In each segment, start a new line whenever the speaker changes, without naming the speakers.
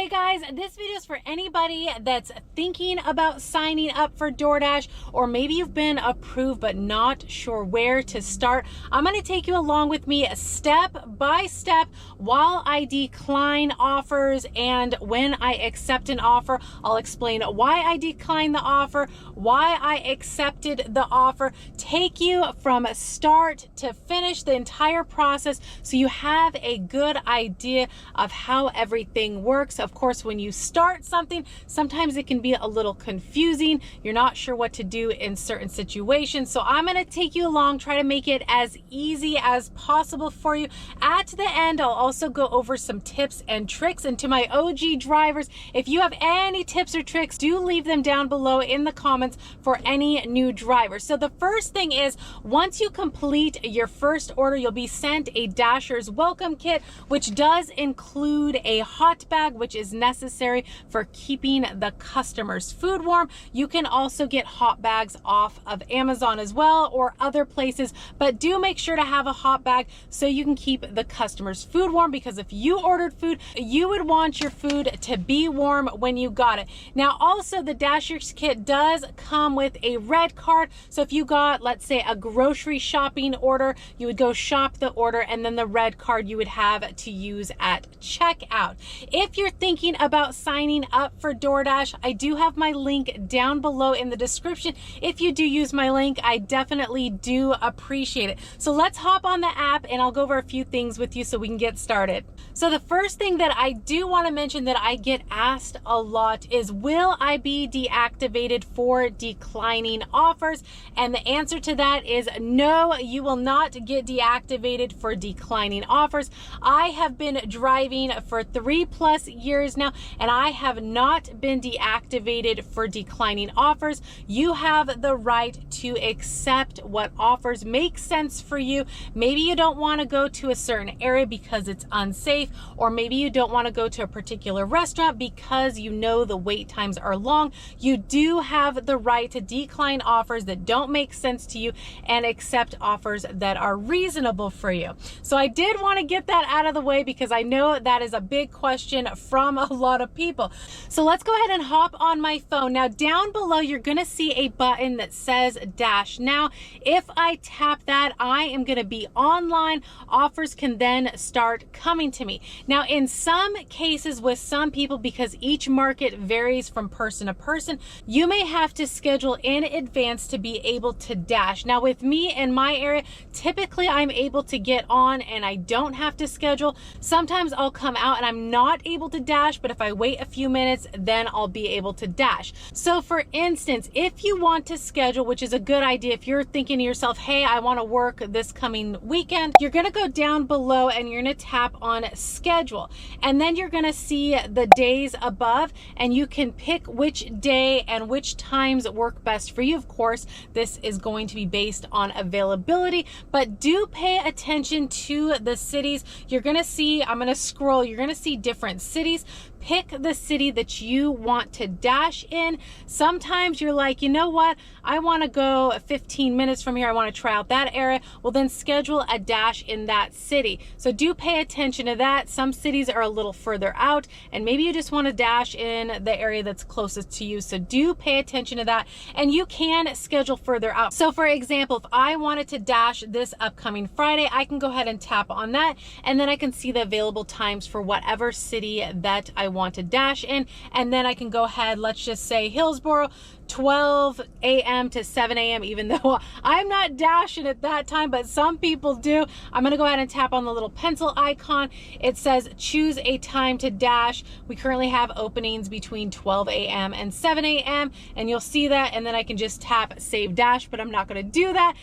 Hey guys, this video is for anybody that's thinking about signing up for DoorDash, or maybe you've been approved but not sure where to start. I'm going to take you along with me step by step while I decline offers, and when I accept an offer, I'll explain why I declined the offer, why I accepted the offer, take you from start to finish, the entire process, so you have a good idea of how everything works. Of course, when you start something, sometimes it can be a little confusing. You're not sure what to do in certain situations. So I'm going to take you along, try to make it as easy as possible for you. At the end, I'll also go over some tips and tricks. And to my OG drivers, if you have any tips or tricks, do leave them down below in the comments for any new drivers. So the first thing is, once you complete your first order, you'll be sent a Dasher's welcome kit, which does include a hot bag, which is necessary for keeping the customer's food warm. You can also get hot bags off of Amazon as well, or other places, but do make sure to have a hot bag so you can keep the customer's food warm, because if you ordered food, you would want your food to be warm when you got it. Now, also the Dasher's kit does come with a red card. So if you got, let's say, a grocery shopping order, you would go shop the order, and then the red card you would have to use at checkout. If you're thinking about signing up for DoorDash, I do have my link down below in the description. If you do use my link, I definitely do appreciate it. So let's hop on the app and I'll go over a few things with you so we can get started. So the first thing that I do want to mention that I get asked a lot is, will I be deactivated for declining offers? And the answer to that is no, you will not get deactivated for declining offers. I have been driving for 3+ years now, and I have not been deactivated for declining offers. You have the right to accept what offers make sense for you. Maybe you don't want to go to a certain area because it's unsafe, or maybe you don't want to go to a particular restaurant because you know the wait times are long. You do have the right to decline offers that don't make sense to you and accept offers that are reasonable for you. So I did want to get that out of the way because I know that is a big question from a lot of people. So let's go ahead and hop on my phone. Now, down below, you're going to see a button that says Dash Now. If I tap that, I am going to be online. Offers can then start coming to me. Now, in some cases with some people, because each market varies from person to person, you may have to schedule in advance to be able to dash. Now, with me in my area, typically I'm able to get on and I don't have to schedule. Sometimes I'll come out and I'm not able to dash, but if I wait a few minutes, then I'll be able to dash. So for instance, if you want to schedule, which is a good idea, if you're thinking to yourself, hey, I want to work this coming weekend, you're going to go down below and you're going to tap on schedule. And then you're going to see the days above, and you can pick which day and which times work best for you. Of course, this is going to be based on availability, but do pay attention to the cities. You're going to see, I'm going to scroll, you're going to see different cities. Pick the city that you want to dash in. Sometimes you're like, you know what? I want to go 15 minutes from here. I want to try out that area. Well, then schedule a dash in that city. So do pay attention to that. Some cities are a little further out, and maybe you just want to dash in the area that's closest to you. So do pay attention to that, and you can schedule further out. So for example, if I wanted to dash this upcoming Friday, I can go ahead and tap on that, and then I can see the available times for whatever city that I want to dash in. And then I can go ahead, let's just say Hillsboro, 12 a.m. to 7 a.m. even though I'm not dashing at that time, but some people do. I'm going to go ahead and tap on the little pencil icon. It says choose a time to dash. We currently have openings between 12 a.m. and 7 a.m. and you'll see that, and then I can just tap save dash, but I'm not going to do that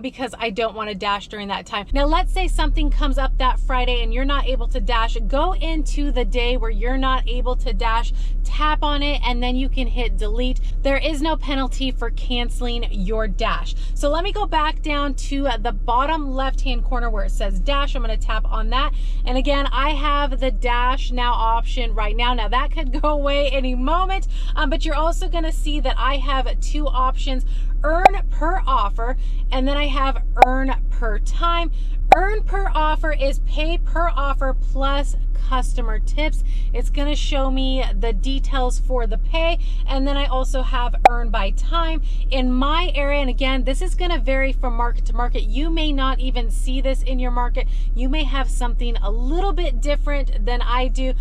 because I don't want to dash during that time. Now, let's say something comes up that Friday and you're not able to dash. Go into the day where you're not able to dash, tap on it, and then you can hit delete. There is no penalty for canceling your dash. So let me go back down to the bottom left-hand corner where it says dash. I'm going to tap on that. And again, I have the dash now option right now. Now that could go away any moment, but you're also going to see that I have two options: earn per offer, and then I have earn per per time. Earn per offer is pay per offer plus customer tips. It's going to show me the details for the pay, and then I also have earn by time in my area. And again, this is going to vary from market to market. You may not even see this in your market. You may have something a little bit different than I do.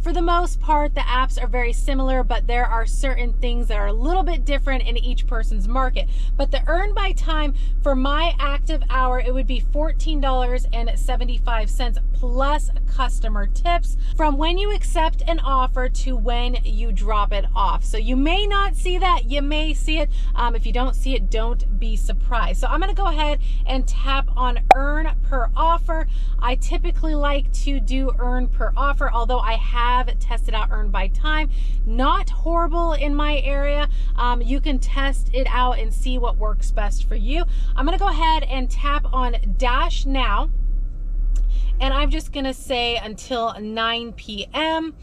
For the most part, the apps are very similar, but there are certain things that are a little bit different in each person's market. But the earn by time for my active hour, it would be $14.75 plus customer tips from when you accept an offer to when you drop it off. So you may not see that, you may see it. If you don't see it, don't be surprised. So I'm going to go ahead and tap on earn per offer. I typically like to do earn per offer, although I have tested out earn by time. Not horrible in my area. You can test it out and see what works best for you. I'm going to go ahead and tap on dash now. And I'm just going to say until 9 p.m.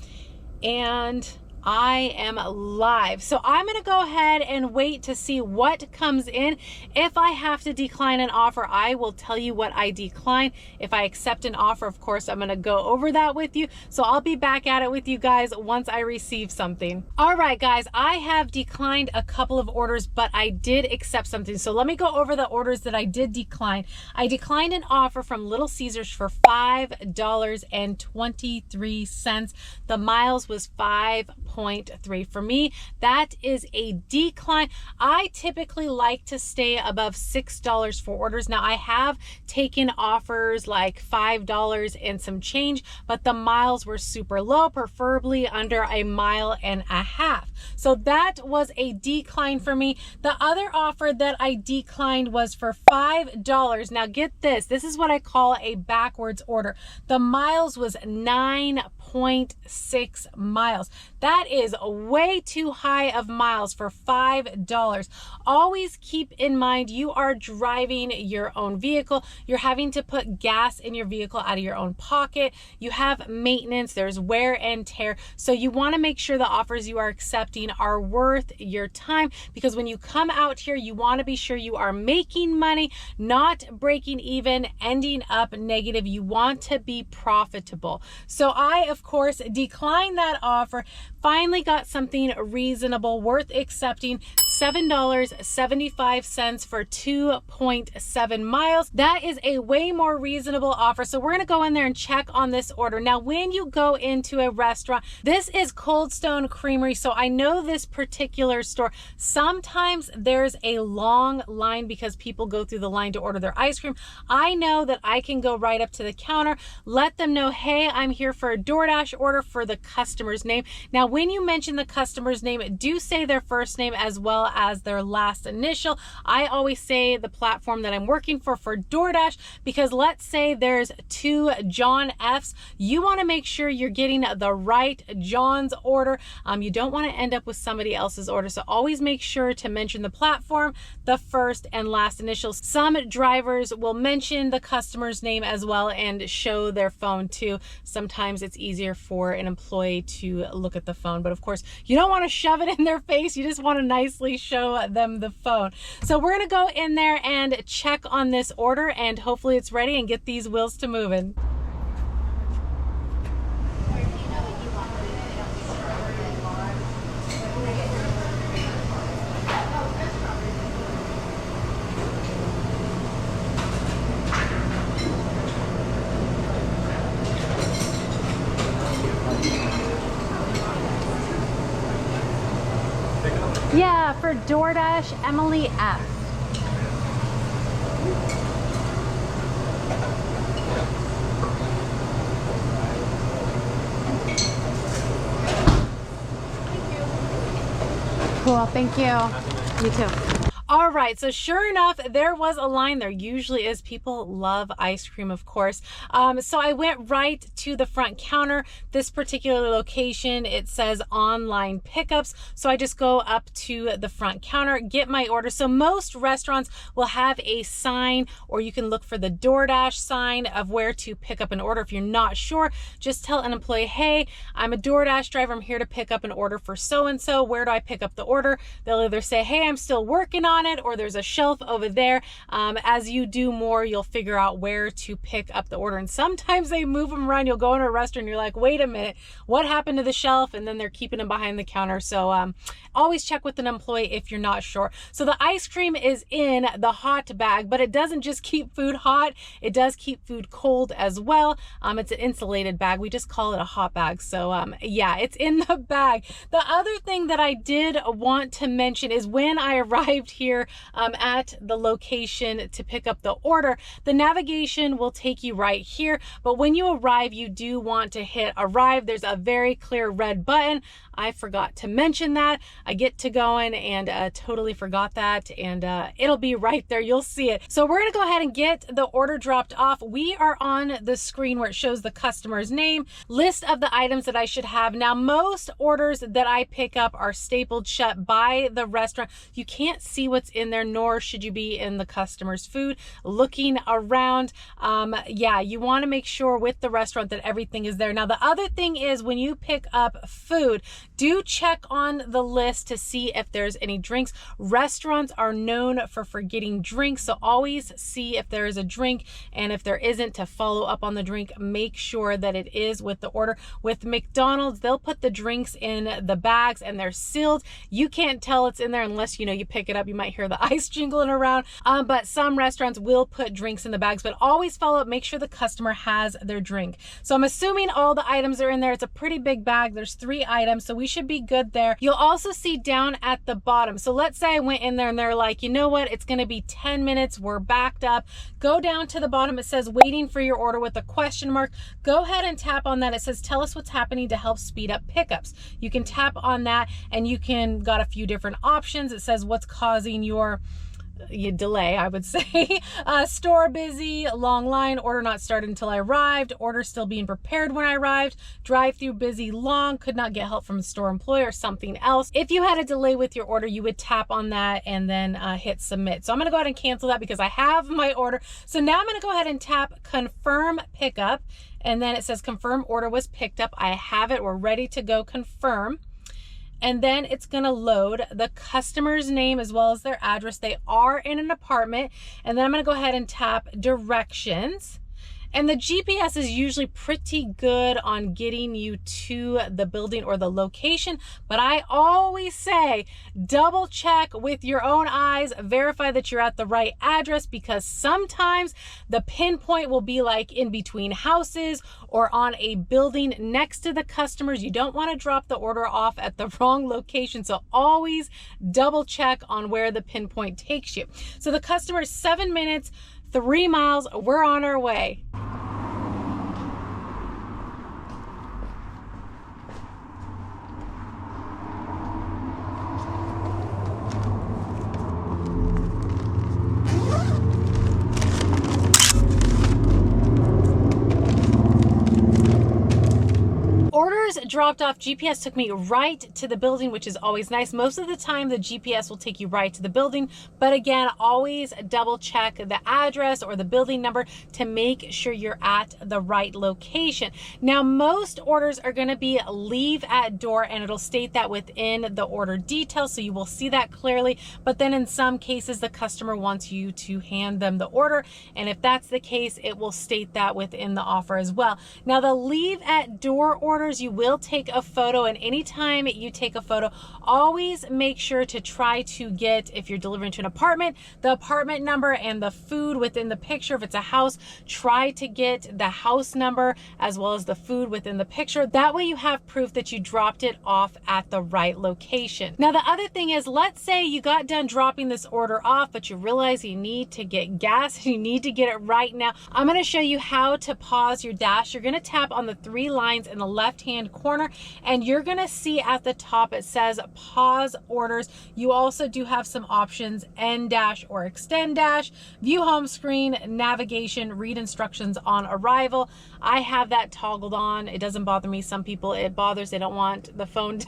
and I am live. So I'm going to go ahead and wait to see what comes in. If I have to decline an offer, I will tell you what I decline. If I accept an offer, of course, I'm going to go over that with you. So I'll be back at it with you guys once I receive something. All right, guys, I have declined a couple of orders, but I did accept something. So let me go over the orders that I did decline. I declined an offer from Little Caesars for $5.23. The miles was 5.3. For me, that is a decline. I typically like to stay above $6 for orders. Now, I have taken offers like $5 and some change, but the miles were super low, preferably under a mile and a half. So that was a decline for me. The other offer that I declined was for $5. Now, get this. This is what I call a backwards order. The miles was 9.6 miles. That is way too high of miles for $5. Always keep in mind you are driving your own vehicle. You're having to put gas in your vehicle out of your own pocket. You have maintenance, there's wear and tear. So you want to make sure the offers you are accepting are worth your time, because when you come out here, you want to be sure you are making money, not breaking even, ending up negative. You want to be profitable. So I, of course, declined that offer. Finally got something reasonable, worth accepting. $7.75 for 2.7 miles. That is a way more reasonable offer. So we're going to go in there and check on this order. Now, when you go into a restaurant, this is Cold Stone Creamery. So I know this particular store, sometimes there's a long line because people go through the line to order their ice cream. I know that I can go right up to the counter, let them know, hey, I'm here for a DoorDash order for the customer's name. Now, when you mention the customer's name, do say their first name as well as their last initial. I always say the platform that I'm working for DoorDash, because let's say there's two John F's. You want to make sure you're getting the right John's order. You don't want to end up with somebody else's order. So always make sure to mention the platform, the first and last initials. Some drivers will mention the customer's name as well and show their phone too. Sometimes it's easier for an employee to look at the phone, but of course you don't want to shove it in their face. You just want to nicely show them the phone. So we're going to go in there and check on this order, and hopefully it's ready and get these wheels to moving. Yeah, for DoorDash, Emily F. Cool, thank you. You too. All right, so sure enough, there was a line. There usually is. People love ice cream, of course. So I went right to the front counter. This particular location, it says online pickups. So I just go up to the front counter, get my order. So most restaurants will have a sign, or you can look for the DoorDash sign of where to pick up an order. If you're not sure, just tell an employee, hey, I'm a DoorDash driver. I'm here to pick up an order for so-and-so. Where do I pick up the order? They'll either say, hey, I'm still working on on it, or there's a shelf over there. As you do more, you'll figure out where to pick up the order. And sometimes they move them around. You'll go in a restaurant and you're like, wait a minute, what happened to the shelf? And then they're keeping them behind the counter. So always check with an employee if you're not sure. So the ice cream is in the hot bag, but it doesn't just keep food hot. It does keep food cold as well. It's an insulated bag. We just call it a hot bag. So yeah, it's in the bag. The other thing that I did want to mention is when I arrived here at the location to pick up the order, the navigation will take you right here. But when you arrive, you do want to hit arrive. There's a very clear red button. I forgot to mention that. I get to going and totally forgot that, and it'll be right there. You'll see it. So we're going to go ahead and get the order dropped off. We are on the screen where it shows the customer's name, list of the items that I should have. Now, most orders that I pick up are stapled shut by the restaurant. You can't see what's in there, nor should you be in the customer's food looking around. Yeah, you want to make sure with the restaurant that everything is there. Now, the other thing is when you pick up food, do check on the list to see if there's any drinks. Restaurants are known for forgetting drinks, so always see if there is a drink, and if there isn't, to follow up on the drink, make sure that it is with the order. With McDonald's, they'll put the drinks in the bags and they're sealed. You can't tell it's in there unless you pick it up. You might hear the ice jingling around, but some restaurants will put drinks in the bags, but always follow up, make sure the customer has their drink. So I'm assuming all the items are in there. It's a pretty big bag. There's 3 items, so we should be good there. You'll also see down at the bottom. So let's say I went in there and they're like, you know what, it's going to be 10 minutes. We're backed up. Go down to the bottom. It says waiting for your order with a question mark. Go ahead and tap on that. It says tell us what's happening to help speed up pickups. You can tap on that and you can got a few different options. It says what's causing your delay, I would say. Store busy, long line, order not started until I arrived, order still being prepared when I arrived, drive-through busy long, could not get help from a store employee, or something else. If you had a delay with your order, you would tap on that and then hit submit. So I'm going to go ahead and cancel that because I have my order. So now I'm going to go ahead and tap confirm pickup, and then it says confirm order was picked up. I have it. We're ready to go confirm. And then it's going to load the customer's name as well as their address. They are in an apartment. And then I'm going to go ahead and tap directions. And the GPS is usually pretty good on getting you to the building or the location. But I always say, double check with your own eyes, verify that you're at the right address, because sometimes the pinpoint will be like in between houses or on a building next to the customers. You don't want to drop the order off at the wrong location. So always double check on where the pinpoint takes you. So the customer is 7 minutes, 3 miles. We're on our way. Orders dropped off. GPS took me right to the building, which is always nice. Most of the time, the GPS will take you right to the building. But again, always double check the address or the building number to make sure you're at the right location. Now, most orders are going to be leave at door, and it'll state that within the order details. So you will see that clearly. But then in some cases, the customer wants you to hand them the order. And if that's the case, it will state that within the offer as well. Now, the leave at door orders, you will take a photo, and anytime you take a photo, always make sure to try to get, if you're delivering to an apartment, the apartment number and the food within the picture. If it's a house, try to get the house number as well as the food within the picture. That way you have proof that you dropped it off at the right location. Now, the other thing is, let's say you got done dropping this order off, but you realize you need to get gas. You need to get it right now. I'm going to show you how to pause your dash. You're going to tap on the 3 lines in the left-hand corner, and you're going to see at the top it says pause orders. You also do have some options: end dash or extend dash, view home screen, navigation, read instructions on arrival. I have that toggled on. It doesn't bother me. Some people it bothers. They don't want the phone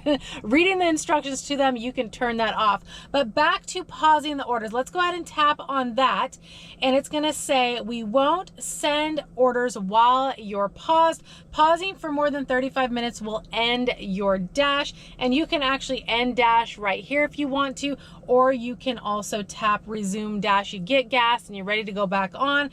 reading the instructions to them. You can turn that off. But back to pausing the orders. Let's go ahead and tap on that, and it's going to say we won't send orders while you're paused. Pausing for more than 35 minutes will will end your dash, and you can actually end dash right here if you want to, or you can also tap resume dash. You get gas and you're ready to go back on.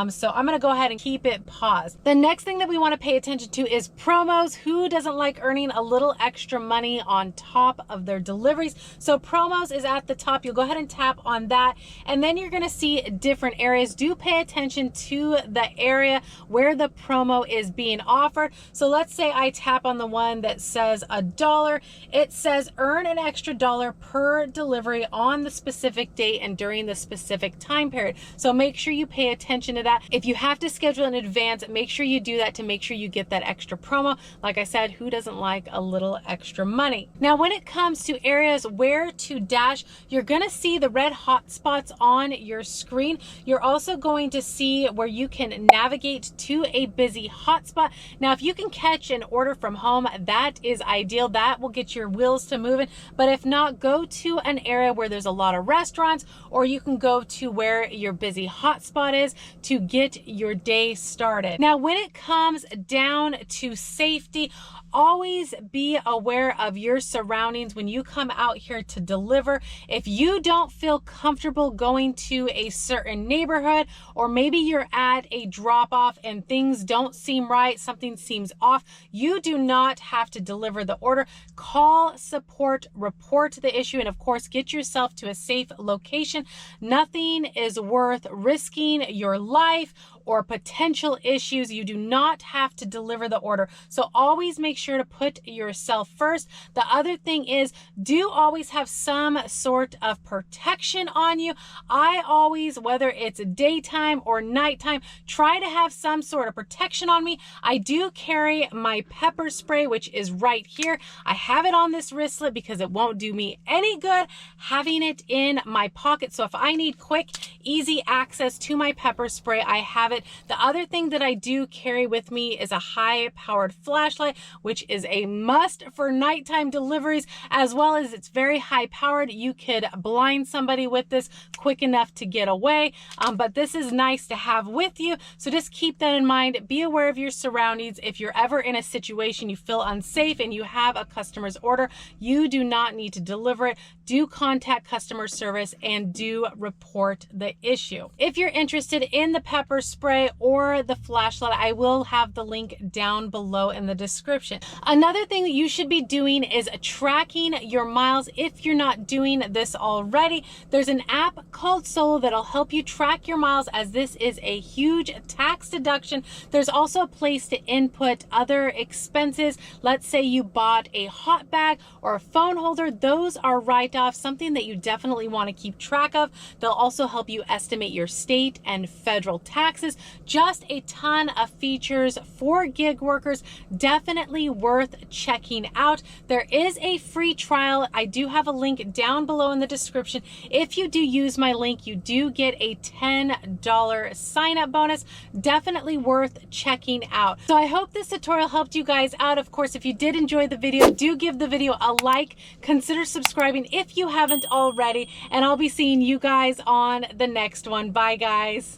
So I'm gonna go ahead and keep it paused. The next thing that we wanna pay attention to is promos. Who doesn't like earning a little extra money on top of their deliveries? So promos is at the top. You'll go ahead and tap on that, and then you're gonna see different areas. Do pay attention to the area where the promo is being offered. So let's say I tap on the one that says $1. It says earn an extra $1 per delivery on the specific date and during the specific time period. So make sure you pay attention to that. If you have to schedule in advance, make sure you do that to make sure you get that extra promo. Like I said, who doesn't like a little extra money? Now, when it comes to areas where to dash, you're gonna see the red hot spots on your screen. You're also going to see where you can navigate to a busy hotspot. Now, if you can catch an order from home, that is ideal. That will get your wheels to moving. But if not, go to an area where there's a lot of restaurants, or you can go to where your busy hotspot is to get your day started. Now, when it comes down to safety, always be aware of your surroundings when you come out here to deliver. If you don't feel comfortable going to a certain neighborhood, or maybe you're at a drop off and things don't seem right, something seems off, you do not have to deliver the order. Call support, report the issue, and of course, get yourself to a safe location. Nothing is worth risking your life or potential issues. You do not have to deliver the order. So always make sure to put yourself first. The other thing is, do always have some sort of protection on you. I always, whether it's daytime or nighttime, try to have some sort of protection on me. I do carry my pepper spray, which is right here. I have it on this wristlet because it won't do me any good having it in my pocket. So if I need quick, easy access to my pepper spray, I have it. The other thing that I do carry with me is a high-powered flashlight, which is a must for nighttime deliveries, as well as it's very high-powered. You could blind somebody with this quick enough to get away, but this is nice to have with you. So just keep that in mind. Be aware of your surroundings. If you're ever in a situation you feel unsafe and you have a customer's order, you do not need to deliver it. Do contact customer service and do report the issue. If you're interested in the pepper spray or the flashlight, I will have the link down below in the description. Another thing that you should be doing is tracking your miles. If you're not doing this already, there's an app called Solo that'll help you track your miles, as this is a huge tax deduction. There's also a place to input other expenses. Let's say you bought a hot bag or a phone holder. Those are write-offs, something that you definitely want to keep track of. They'll also help you estimate your state and federal taxes. Just a ton of features for gig workers, definitely worth checking out. There is a free trial. I do have a link down below in the description. If you do use my link, you do get a $10 sign-up bonus. Definitely worth checking out. So I hope this tutorial helped you guys out. Of course, if you did enjoy the video, do give the video a like. Consider subscribing if you haven't already, and I'll be seeing you guys on the next one. Bye, guys.